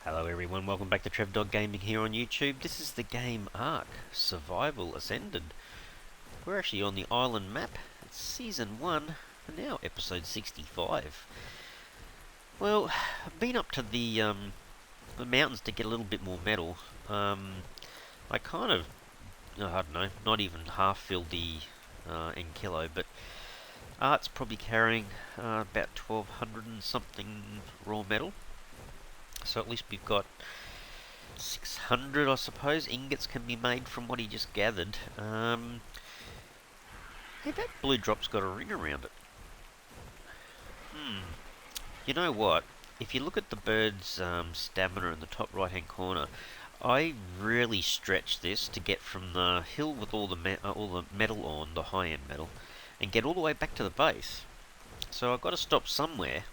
Hello everyone, welcome back to Trev Dog Gaming here on YouTube. This is the game Ark, Survival Ascended. We're actually on the island map. It's Season 1, and now Episode 65. Well, I've been up to the mountains to get a little bit more metal. I kind of, I don't know, not even half filled the Enkilo, but Art's probably carrying about 1200 and something raw metal. So at least we've got 600, I suppose, ingots can be made from what he just gathered. Hey, that blue drop's got a ring around it. You know what? If you look at the bird's stamina in the top right-hand corner, I really stretched this to get from the hill with all the metal on, the high-end metal, and get all the way back to the base. So I've got to stop somewhere.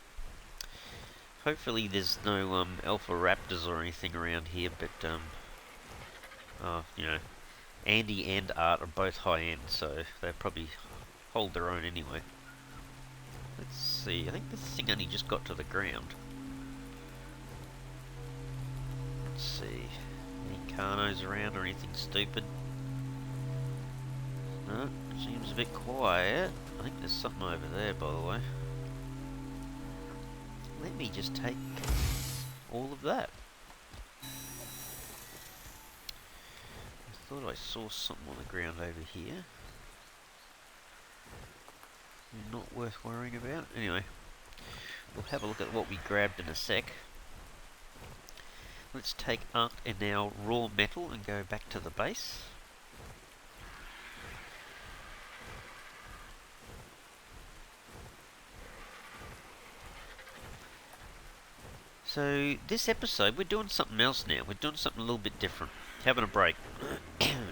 Hopefully there's no alpha raptors or anything around here, but you know, Andy and Art are both high end, so they probably hold their own anyway. Let's see, I think this thing only just got to the ground. Let's see, any carnos around or anything stupid? No, seems a bit quiet. I think there's something over there, by the way. Let me just take all of that. I thought I saw something on the ground over here. Not worth worrying about. Anyway, we'll have a look at what we grabbed in a sec. Let's take Art and our raw metal and go back to the base. So, this episode, we're doing something else now. We're doing something a little bit different. Having a break.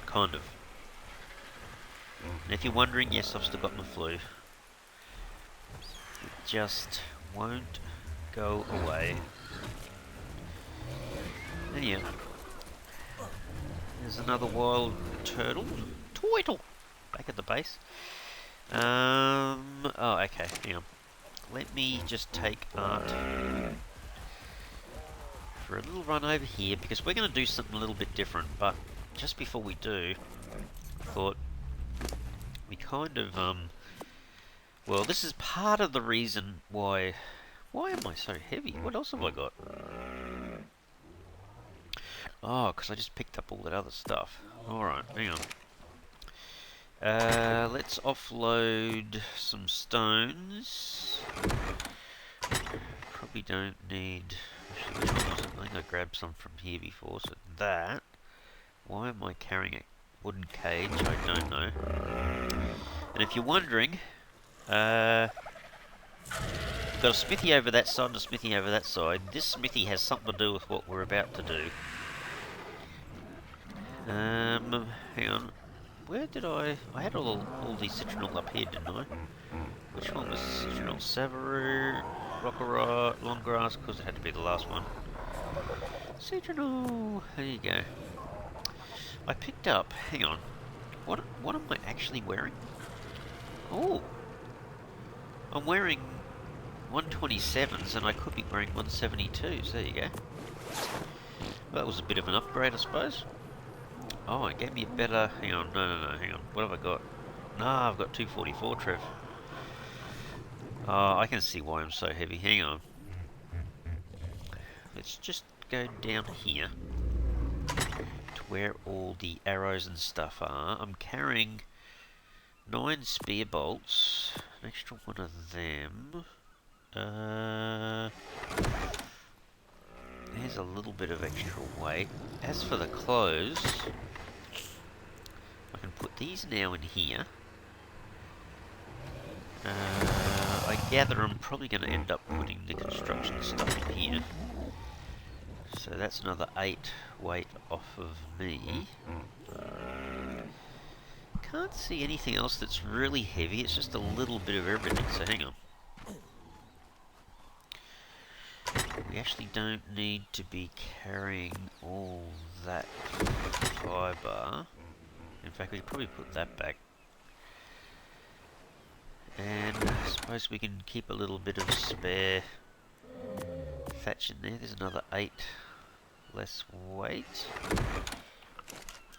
Kind of. And if you're wondering, yes, I've still got my flu. It just won't go away. Anyhow. There's another wild turtle. Turtle! Back at the base. Oh, okay, hang on. Let me just take Art for a little run over here, because we're going to do something a little bit different, but just before we do, I thought we kind of, well, this is part of the reason why am I so heavy? What else have I got? Oh, because I just picked up all that other stuff. Alright, hang on. Let's offload some stones. Probably don't need... Which one was it? I think I grabbed some from here before, so that. Why am I carrying a wooden cage? I don't know. And if you're wondering, got a smithy over that side and a smithy over that side. This smithy has something to do with what we're about to do. Hang on. Where did I had all these citronal up here, didn't I? Which one was citronal? Savaru, Rockara, Longgrass, because it had to be the last one. Citronal! There you go. I picked up, hang on, what am I actually wearing? Oh! I'm wearing 127s and I could be wearing 172s, there you go. Well, that was a bit of an upgrade, I suppose. Oh, it gave me a better, hang on, no, hang on, what have I got? Nah, I've got 244, Trev. I can see why I'm so heavy. Hang on. Let's just go down here to where all the arrows and stuff are. I'm carrying 9 spear bolts, an extra one of them. There's a little bit of extra weight. As for the clothes, I can put these now in here. I gather I'm probably going to end up putting the construction stuff in here. So that's another 8 weight off of me. Can't see anything else that's really heavy, it's just a little bit of everything, so hang on. We actually don't need to be carrying all that fibre. In fact, we could probably put that back. And I suppose we can keep a little bit of spare thatch in there. There's another 8 less weight.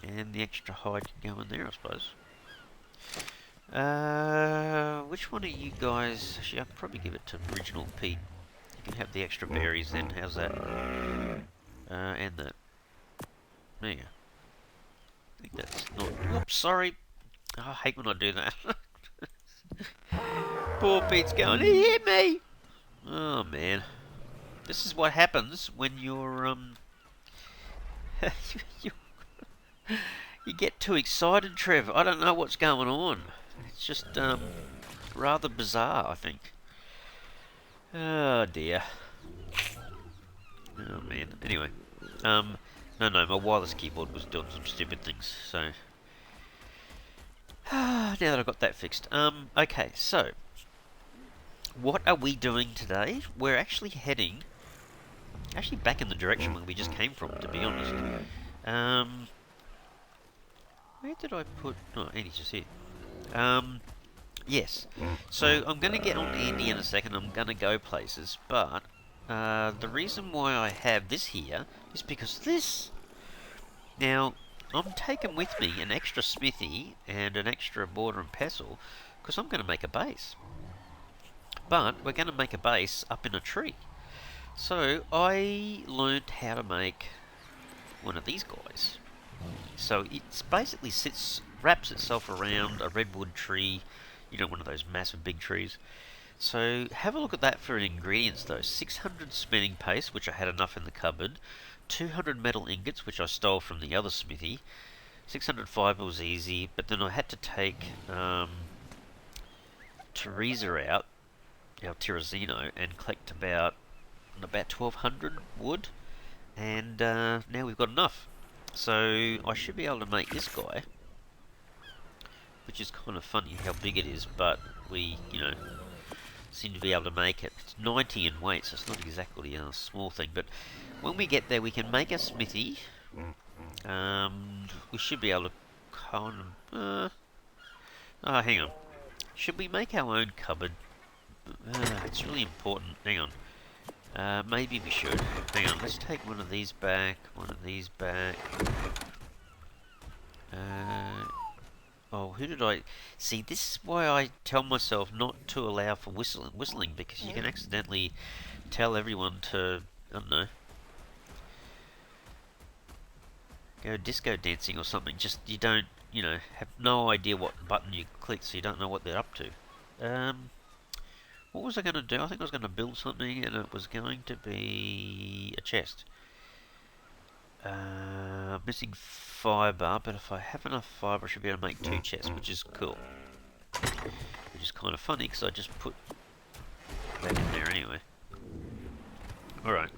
And the extra hide can go in there, I suppose. Which one of you guys... Actually, I'll probably give it to Original Pete. You can have the extra berries then. How's that? And that. There you go. I think that's not... Whoops, sorry. Oh, I hate when I do that. Poor Pete's going, he hit me! Oh, man. This is what happens when you're, you, you get too excited, Trev. I don't know what's going on. It's just, rather bizarre, I think. Oh, dear. Oh, man. Anyway. No, my wireless keyboard was doing some stupid things, so... now that I've got that fixed. Okay, so... What are we doing today? We're actually heading... Actually back in the direction where we just came from, to be honest. Where did I put... Oh, Andy's just here. Yes. So, I'm going to get on Andy in a second. I'm going to go places, but... the reason why I have this here is because of this. Now, I'm taking with me an extra smithy and an extra mortar and pestle because I'm going to make a base. But we're going to make a base up in a tree. So I learned how to make one of these guys. So it basically wraps itself around a redwood tree, you know, one of those massive big trees. So have a look at that for ingredients though. 600 cementing paste, which I had enough in the cupboard. 200 metal ingots, which I stole from the other smithy. 600 fibre was easy, but then I had to take Teresa out, our Terrazino, and collect about 1200 wood. And now we've got enough. So I should be able to make this guy, which is kind of funny how big it is, but we, seem to be able to make it. It's 90 in weight, so it's not exactly a small thing, but when we get there we can make a smithy. We should be able to kind of... hang on. Should we make our own cupboard? It's really important. Hang on. Maybe we should. Hang on, let's take one of these back, one of these back. Oh, who did I... See, this is why I tell myself not to allow for whistling, because you can accidentally tell everyone to, I don't know, go disco dancing or something. Just, you don't, have no idea what button you click, so you don't know what they're up to. What was I going to do? I think I was going to build something, and it was going to be a chest. Missing fibre, but if I have enough fibre I should be able to make 2 chests, which is cool. Which is kind of funny, because I just put that in there anyway. Alright.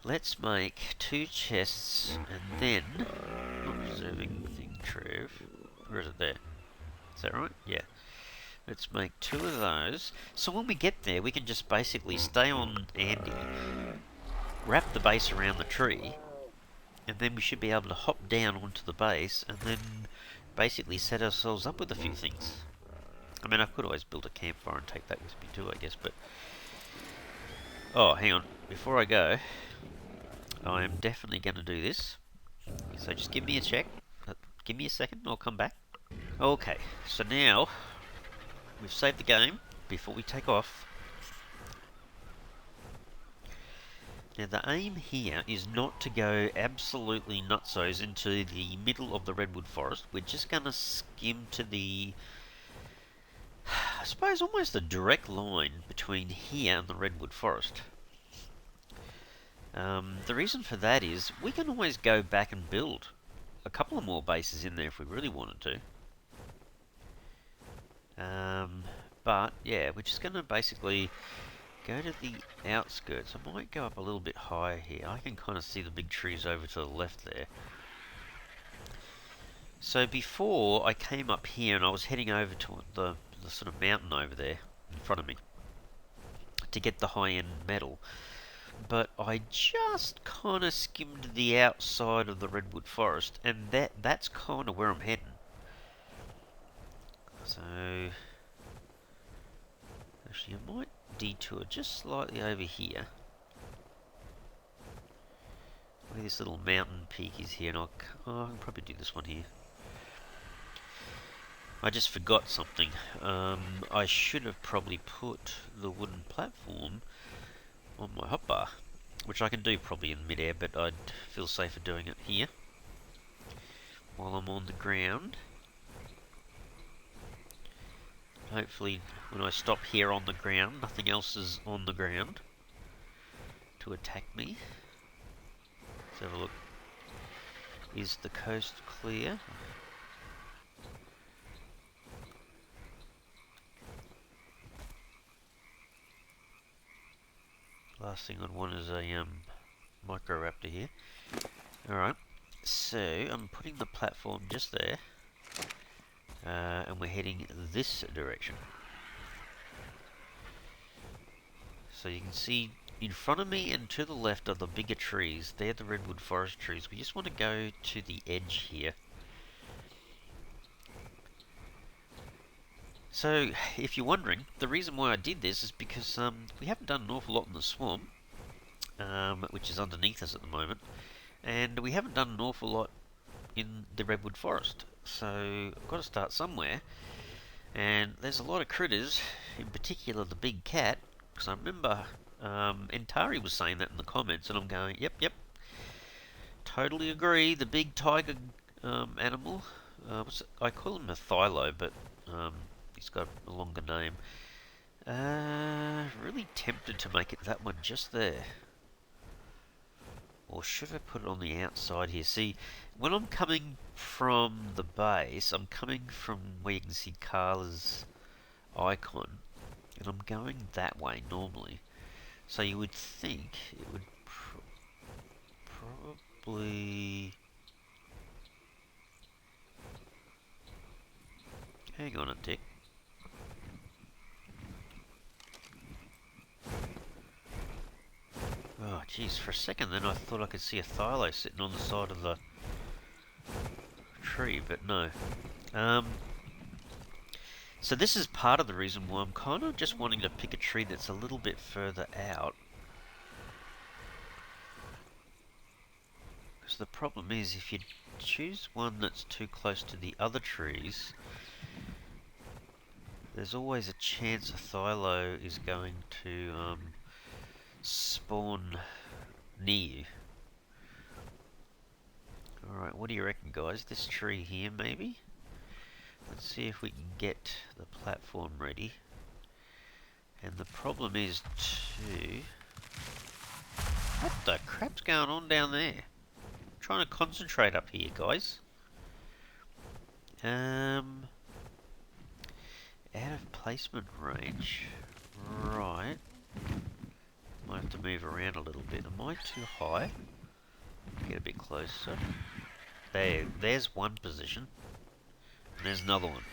Let's make 2 chests, and then... Not preserving thing, Trev. Where is it there? Is that right? Yeah. Let's make 2 of those. So when we get there, we can just basically stay on Andy, wrap the base around the tree, and then we should be able to hop down onto the base and then basically set ourselves up with a few things. I mean, I could always build a campfire and take that with me too, I guess, but... Oh, hang on. Before I go, I am definitely going to do this. So just give me a check. Give me a second and I'll come back. Okay, so now we've saved the game before we take off. Now the aim here is not to go absolutely nutsos into the middle of the redwood forest. We're just going to skim to the, I suppose, almost the direct line between here and the redwood forest. The reason for that is we can always go back and build a couple of more bases in there if we really wanted to. But yeah, we're just going to basically go to the outskirts. I might go up a little bit higher here. I can kind of see the big trees over to the left there. So before I came up here and I was heading over to the sort of mountain over there in front of me to get the high-end metal. But I just kind of skimmed the outside of the redwood forest, and that's kind of where I'm heading. So actually I might detour just slightly over here. where this little mountain peak is here, and I can probably do this one here. I just forgot something. I should have probably put the wooden platform on my hotbar, which I can do probably in midair, but I'd feel safer doing it here while I'm on the ground. Hopefully when I stop here on the ground, nothing else is on the ground to attack me. Let's have a look. Is the coast clear? Last thing I'd want is a microraptor here. Alright, so I'm putting the platform just there, and we're heading this direction. So you can see in front of me and to the left are the bigger trees. They're the redwood forest trees. We just want to go to the edge here. So, if you're wondering, the reason why I did this is because we haven't done an awful lot in the swamp, which is underneath us at the moment, and we haven't done an awful lot in the redwood forest. So, I've got to start somewhere, and there's a lot of critters, in particular the big cat, because I remember Entari was saying that in the comments, and I'm going, yep, totally agree, the big tiger animal, I call him a thylo, but he's got a longer name. Really tempted to make it that one just there. Or should I put it on the outside here? See, when I'm coming from the base, I'm coming from where you can see Carla's icon, and I'm going that way normally. So you would think it would probably... Hang on a tick. Oh, jeez, for a second then I thought I could see a thylo sitting on the side of the tree, but no. So this is part of the reason why I'm kind of just wanting to pick a tree that's a little bit further out. Because the problem is, if you choose one that's too close to the other trees, there's always a chance a thylo is going to spawn near you. Alright, what do you reckon, guys? This tree here, maybe? Let's see if we can get the platform ready. And the problem is, too... What the crap's going on down there? I'm trying to concentrate up here, guys. Out of placement range. Right. Might have to move around a little bit. Am I too high? Get a bit closer. There's one position. And there's another one.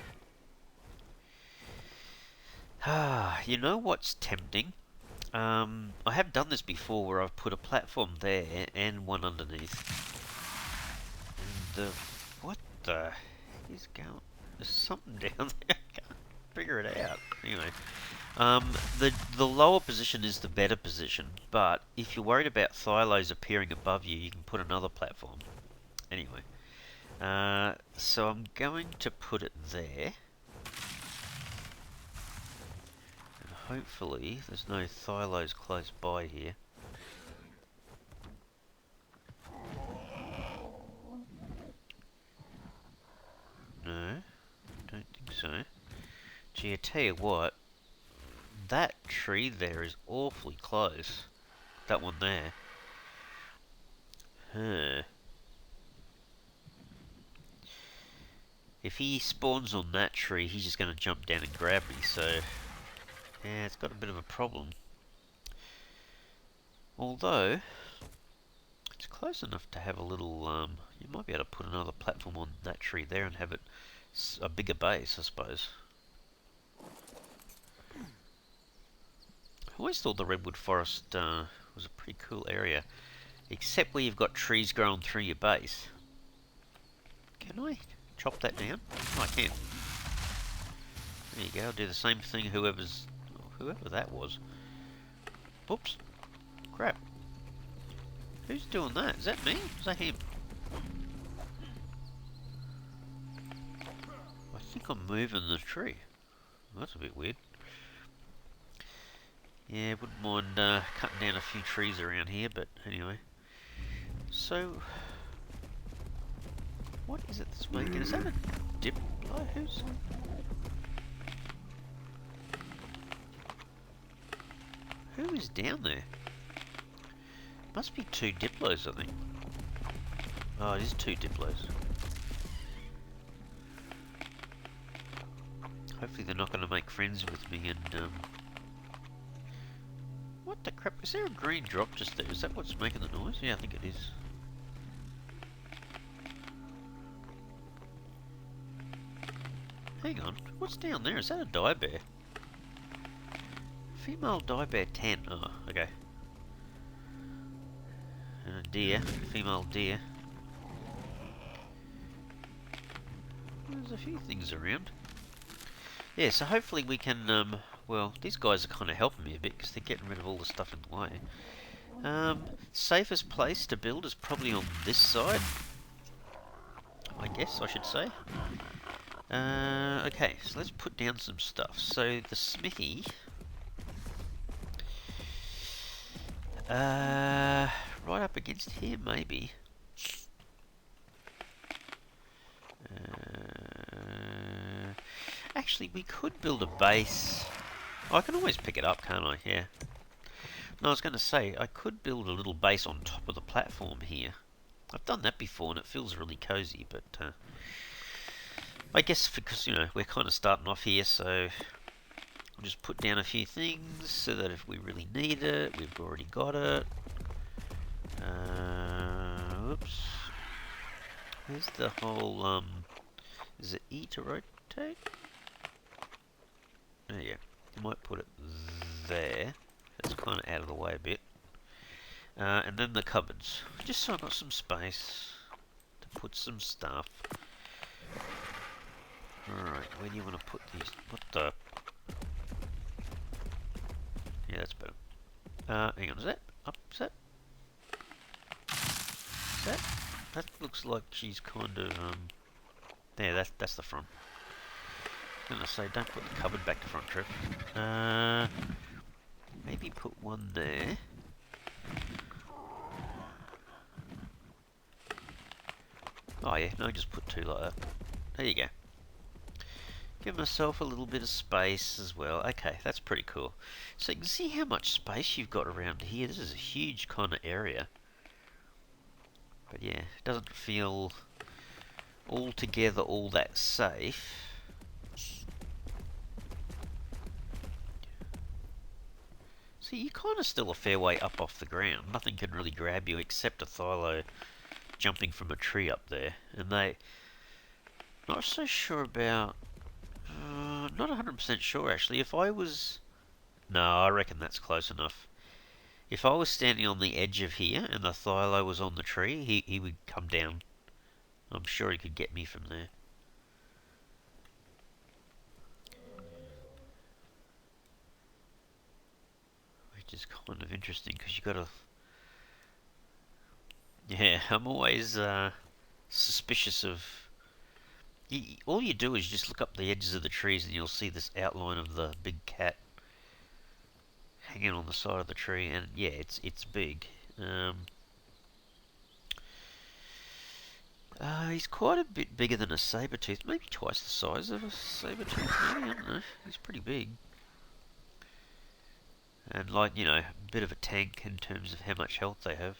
You know what's tempting? I have done this before where I've put a platform there and one underneath. And what the heck is going... There's something down there. I can't figure it out. Anyway. The lower position is the better position, but if you're worried about thylos appearing above you, you can put another platform. Anyway, so I'm going to put it there, and hopefully there's no thylos close by here. No, don't think so. Gee, I tell you what. That tree there is awfully close. That one there. Huh. If he spawns on that tree, he's just going to jump down and grab me, so... Yeah, it's got a bit of a problem. Although... It's close enough to have a little... you might be able to put another platform on that tree there and have it a bigger base, I suppose. I always thought the redwood forest was a pretty cool area, except where you've got trees growing through your base. Can I chop that down? Oh, I can. There you go. I'll do the same thing. Whoever that was. Oops. Crap. Who's doing that? Is that me? Is that him? I think I'm moving the tree. That's a bit weird. Yeah, wouldn't mind cutting down a few trees around here, but anyway. So, what is it that's making? Is that a Diplo? Who is down there? Must be two Diplos, I think. Oh, it is two Diplos. Hopefully they're not going to make friends with me and, What the crap? Is there a green drop just there? Is that what's making the noise? Yeah, I think it is. Hang on, what's down there? Is that a dire bear? Female dire bear 10. Oh, okay. And a deer, female deer. There's a few things around. Yeah, so hopefully we can, well, these guys are kind of helping me a bit because they're getting rid of all the stuff in the way. Safest place to build is probably on this side, I guess I should say. Okay, so let's put down some stuff. So the smithy, right up against here maybe. Actually, we could build a base. Oh, I can always pick it up, can't I? Yeah. No, I was going to say, I could build a little base on top of the platform here. I've done that before and it feels really cozy, but I guess because, you know, we're kind of starting off here, so I'll just put down a few things so that if we really need it, we've already got it. Oops. Here's the whole, is it E to rotate? There you go. I might put it there. That's kind of out of the way a bit. And then the cupboards. Just so I've got some space to put some stuff. Alright, where do you want to put these? What the? Yeah, that's better. Hang on, is that up? Is that? That looks like she's kind of, there, that's the front. I was going to say, don't put the cupboard back to front, Trev. Maybe put one there. Oh yeah, no, just put two like that. There you go. Give myself a little bit of space as well. Okay, that's pretty cool. So you can see how much space you've got around here. This is a huge kind of area. But yeah, it doesn't feel altogether all that safe. See, you're kind of still a fair way up off the ground. Nothing can really grab you except a thylo jumping from a tree up there. And they... Not so sure about... not 100% sure actually. If I was... No, I reckon that's close enough. If I was standing on the edge of here and the thylo was on the tree, he would come down. I'm sure he could get me from there. Which is kind of interesting because you got to... Yeah, I'm always suspicious of... all you do is just look up the edges of the trees and you'll see this outline of the big cat hanging on the side of the tree, and yeah, it's big. He's quite a bit bigger than a saber-tooth, maybe twice the size of a saber-tooth, maybe, I don't know. He's pretty big. And like, you know, a bit of a tank in terms of how much health they have.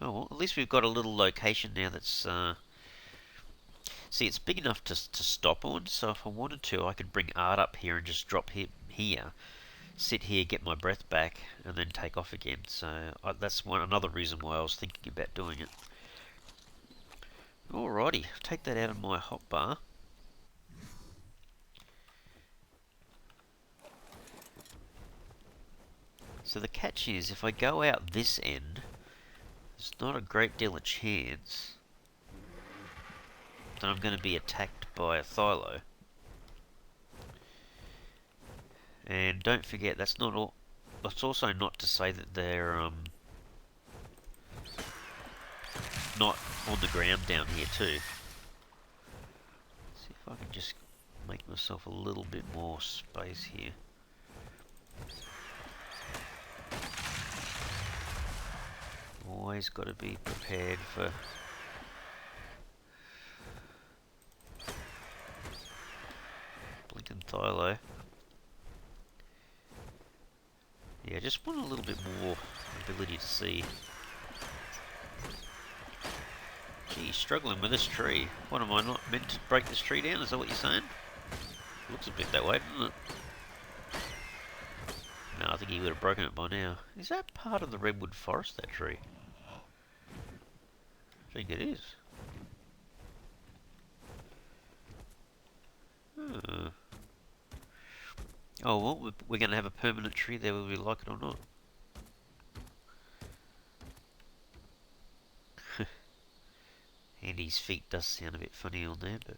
Oh, well, at least we've got a little location now that's, see, it's big enough to stop on, so if I wanted to, I could bring Art up here and just drop him here, sit here, get my breath back, and then take off again. So that's another reason why I was thinking about doing it. Alrighty, take that out of my hotbar. So the catch is, if I go out this end, there's not a great deal of chance that I'm going to be attacked by a thylo. And don't forget, that's not all. That's also not to say that they're not on the ground down here too. See if I can just make myself a little bit more space here. Always got to be prepared for blinking Thylo. Yeah, just want a little bit more ability to see. Gee, struggling with this tree. What, am I not meant to break this tree down? Is that what you're saying? Looks a bit that way, doesn't it? No, I think he would have broken it by now. Is that part of the redwood forest, that tree? I think it is. Huh. Oh, well, we're going to have a permanent tree there whether we like it or not. Andy's feet does sound a bit funny on there, but...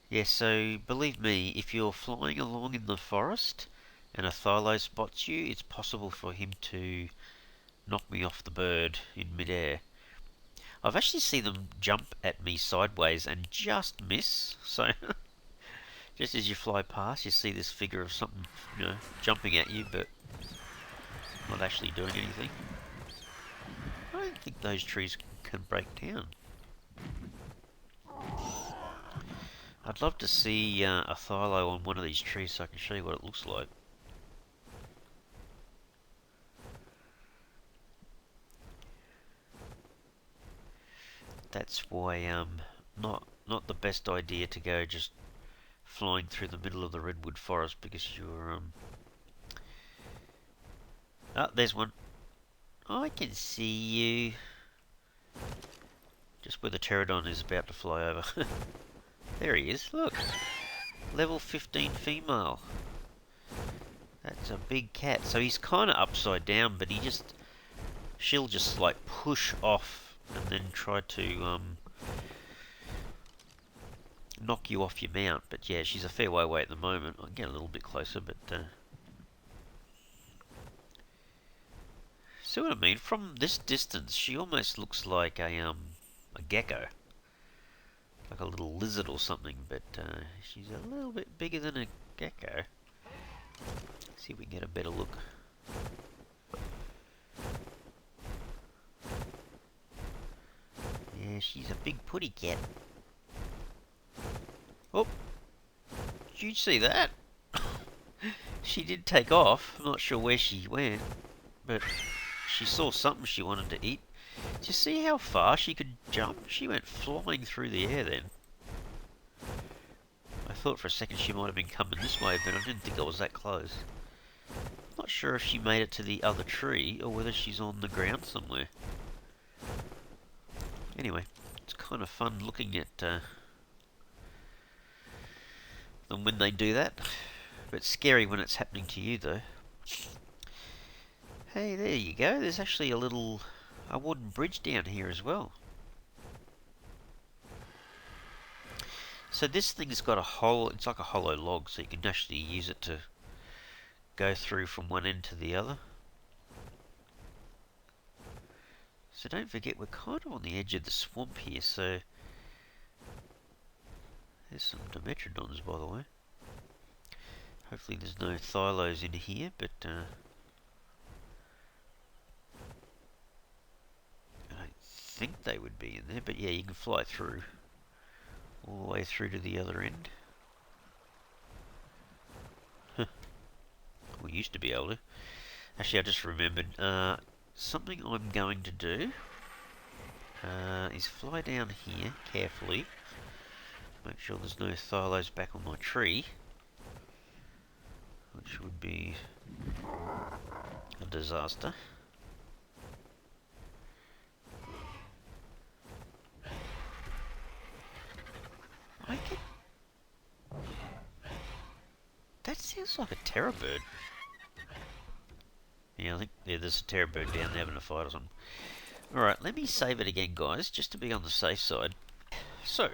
Yeah, so believe me, if you're flying along in the forest and a Thylo spots you, it's possible for him to knock me off the bird in midair. I've actually seen them jump at me sideways and just miss, so just as you fly past you see this figure of something, jumping at you but not actually doing anything. I don't think those trees can break down. I'd love to see a Thylo on one of these trees so I can show you what it looks like. That's why not the best idea to go just flying through the middle of the redwood forest because you're oh, there's one. I can see you. Just where the pterodon is about to fly over. There he is, look. Level 15 female. That's a big cat. So he's kind of upside down, but she'll just like push off and then try to knock you off your mount. But yeah, she's a fair way away at the moment. I'll get a little bit closer, but see what I mean? From this distance, she almost looks like a gecko. Like a little lizard or something, but she's a little bit bigger than a gecko. See if we can get a better look. Yeah, she's a big putty cat. Oh! Did you see that? She did take off. I'm not sure where she went, but she saw something she wanted to eat. Did you see how far she could jump? She went flying through the air then. I thought for a second she might have been coming this way, but I didn't think I was that close. Not sure if she made it to the other tree, or whether she's on the ground somewhere. Anyway, it's kind of fun looking at them when they do that. But scary when it's happening to you, though. Hey, there you go. There's actually a wooden bridge down here as well. So this thing's got a hole, it's like a hollow log, so you can actually use it to go through from one end to the other. So don't forget, we're kind of on the edge of the swamp here, so there's some Dimetrodons, by the way. Hopefully there's no Thylos in here, but I don't think they would be in there, but yeah, you can fly through. All the way through to the other end. We used to be able to. Actually, I just remembered something I'm going to do is fly down here carefully. Make sure there's no Thylos back on my tree, which would be a disaster. That sounds like a terror bird. Yeah, I think there's a terror bird down there having a fight or something. Alright, let me save it again, guys, just to be on the safe side. So,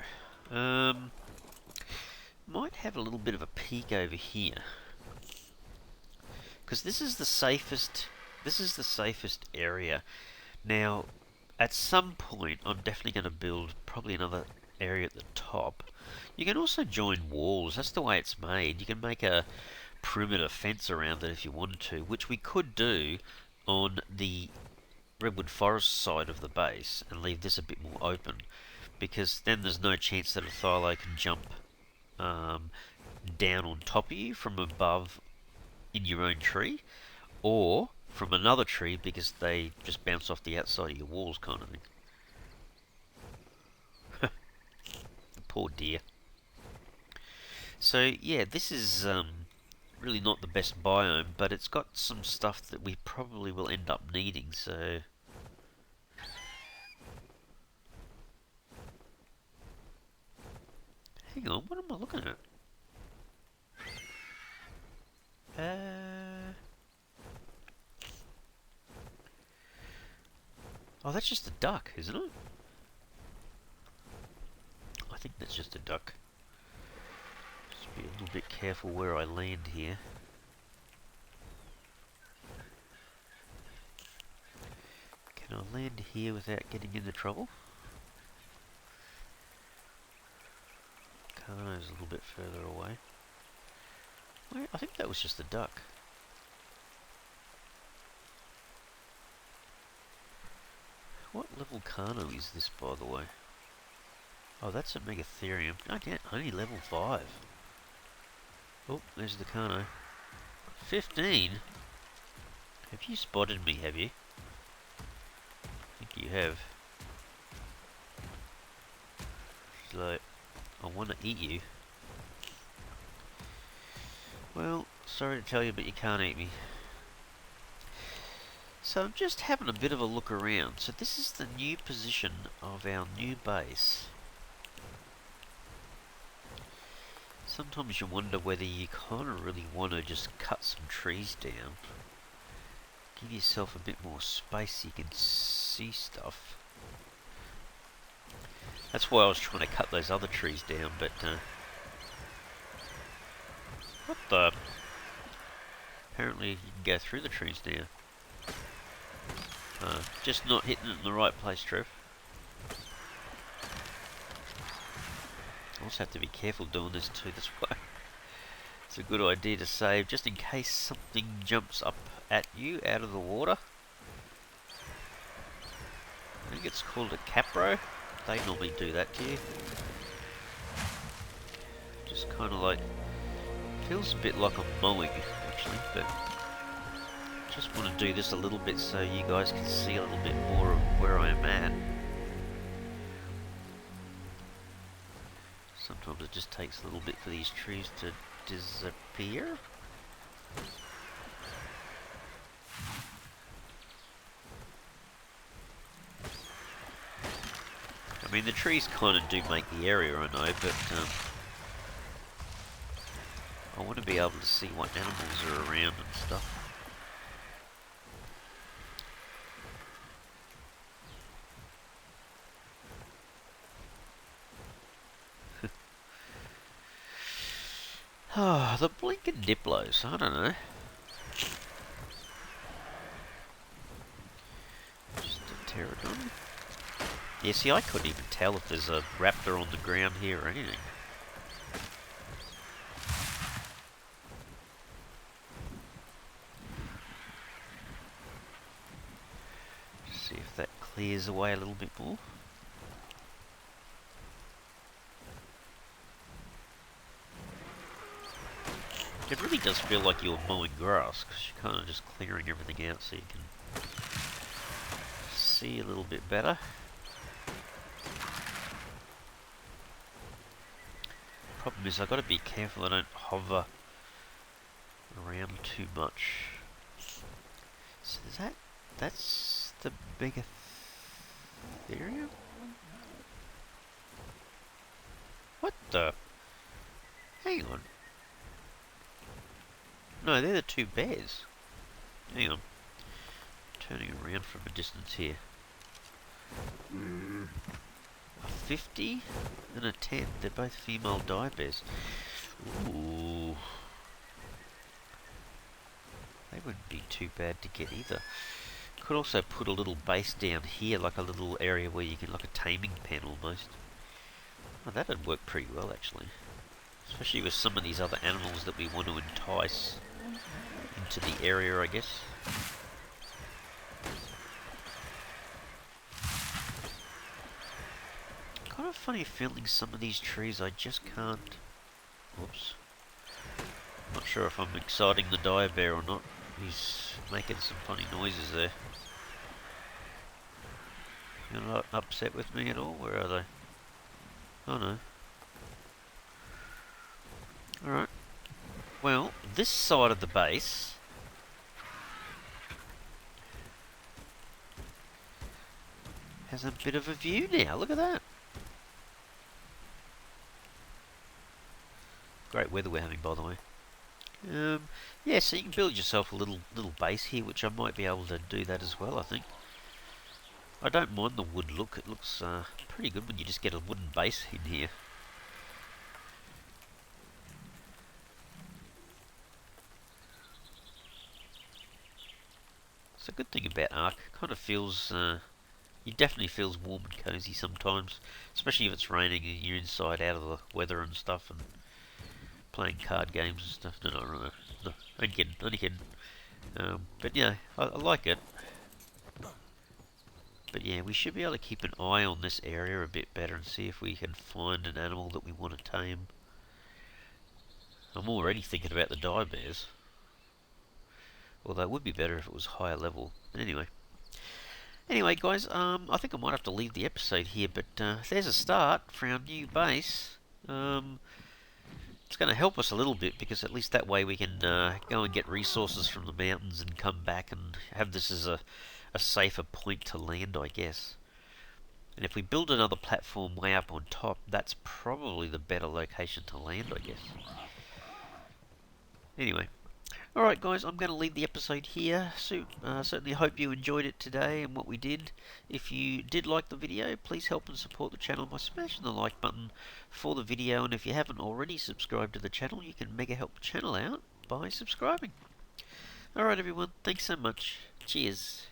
Might have a little bit of a peek over here, because this is the safest. This is the safest area. Now, at some point, I'm definitely going to build probably another area at the top. You can also join walls. That's the way it's made. You can make a perimeter fence around it if you wanted to, which we could do on the redwood forest side of the base and leave this a bit more open, because then there's no chance that a thilo can jump down on top of you from above in your own tree, or from another tree because they just bounce off the outside of your walls, kind of thing. Poor dear. So yeah, this is really not the best biome, but it's got some stuff that we probably will end up needing, so... Hang on, what am I looking at? Oh, that's just a duck, isn't it? I think that's just a duck. Just be a little bit careful where I land here. Can I land here without getting into trouble? Kano's a little bit further away. I think that was just a duck. What level Kano is this, by the way? Oh, that's a Megatherium. Oh, yeah, only level 5. Oh, there's the Kano. 15? Have you spotted me, have you? I think you have. She's like, I want to eat you. Well, sorry to tell you, but you can't eat me. So I'm just having a bit of a look around. So this is the new position of our new base. Sometimes you wonder whether you kind of really want to just cut some trees down. Give yourself a bit more space so you can see stuff. That's why I was trying to cut those other trees down, but... what the... Apparently you can go through the trees now. Just not hitting it in the right place, Trev. I also have to be careful doing this too, that's why it's a good idea to save, just in case something jumps up at you out of the water. I think it's called a capro. They normally do that to you. Just kind of like, feels a bit like I'm mowing actually, but just want to do this a little bit so you guys can see a little bit more of where I'm at. Sometimes it just takes a little bit for these trees to disappear. I mean, the trees kind of do make the area, I know, but I want to be able to see what animals are around and stuff. Ah, the blinking Diplos, I don't know. Just a pterodon. Yeah, see, I couldn't even tell if there's a raptor on the ground here or anything. Just see if that clears away a little bit more. It really does feel like you're mowing grass, because you're kind of just clearing everything out so you can see a little bit better. Problem is, I've got to be careful I don't hover around too much. So that's the Megatherium? What the? Hang on. No, they're the two bears. Hang on. Turning around from a distance here. A 50 and a 10. They're both female dire bears. Ooh. They wouldn't be too bad to get either. Could also put a little base down here, like a little area where you can, like a taming pen almost. Oh, that'd work pretty well actually. Especially with some of these other animals that we want to entice into the area, I guess. Kind of funny feeling some of these trees I just can't... Whoops. Not sure if I'm exciting the dire bear or not. He's making some funny noises there. You're not upset with me at all? Where are they? Oh no. Alright. Well, this side of the base has a bit of a view now. Look at that. Great weather we're having, by the way. Yeah, so you can build yourself a little base here, which I might be able to do that as well, I think. I don't mind the wood look. It looks pretty good when you just get a wooden base in here. It's a good thing about Ark. Kind of feels, it definitely feels warm and cozy sometimes, especially if it's raining and you're inside out of the weather and stuff and playing card games and stuff. No, only kidding. But yeah, I like it. But yeah, we should be able to keep an eye on this area a bit better and see if we can find an animal that we want to tame. I'm already thinking about the dire bears. Although it would be better if it was higher level. Anyway, guys, I think I might have to leave the episode here, but there's a start for our new base. It's going to help us a little bit because at least that way we can go and get resources from the mountains and come back and have this as a safer point to land, I guess. And if we build another platform way up on top, that's probably the better location to land, I guess. Anyway. Alright guys, I'm going to leave the episode here. So, certainly hope you enjoyed it today and what we did. If you did like the video, please help and support the channel by smashing the like button for the video. And if you haven't already subscribed to the channel, you can mega help the channel out by subscribing. Alright everyone, thanks so much. Cheers.